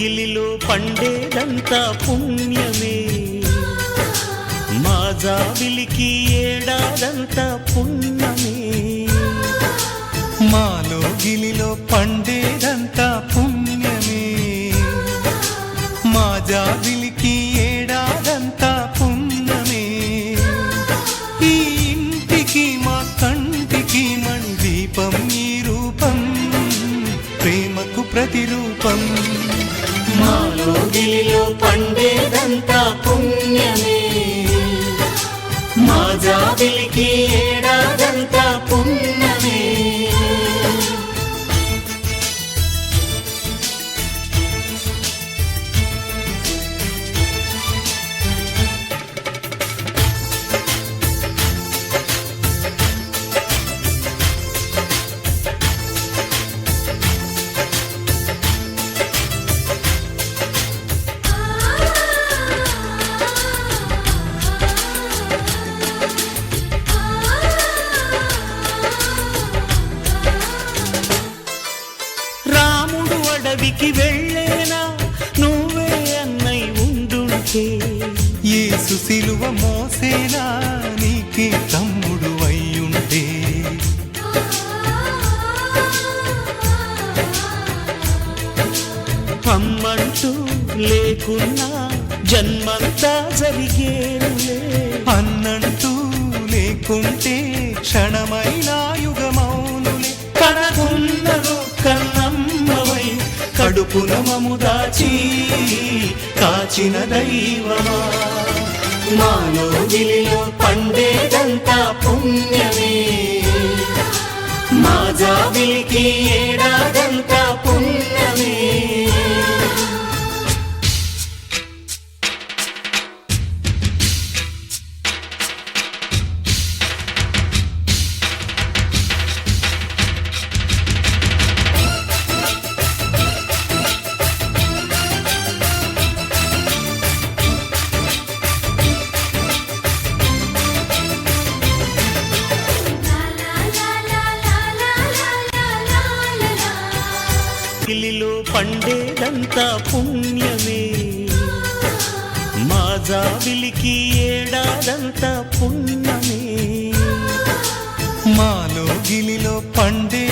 ఇల్లిలో పండేదంతా పుణ్యమే, మా జాబిలికి ఏడాదంతా పుణ్యమే. మాలో గిలిలో పండేదంతా పుణ్యమే, మా జాబిలికి ఏడాదంతా పుణ్యమే. ఈ ఇంటికి మా కంటికి మణి దీపం ఈ రూపం, ప్రేమకు ప్రతిరూపం. మాలో గిలిలో పండేదంతా పుణ్యమే, మా జాబిలికి ఏడాదంతా పుణ్యమే. అడవికి వెళ్ళేనా నువ్వే అన్నై ఉండుంటే, యేసు సిలువ మోసేనా నీకే తమ్ముడు అయ్యుంటే. అమ్మంటూ లేకున్నా జన్మంతా జరిగేనులే, అన్నంటూ లేకుంటే క్షణమైనా యుగమౌనులే. కనకున్నదో కన్నమ్మవై కడుపున మము దాచి కాచిన దైవమా. మాలో గిలిలో పండేదంతా పుణ్యమే, మా జాబిలికి ఏడాదంతా పుణ్యమే. ఇల్లిలో పండేదంతా పుణ్యమే, మా జాబిలికి ఏడాదంతా పుణ్యమే. మాలో గిలిలో పండే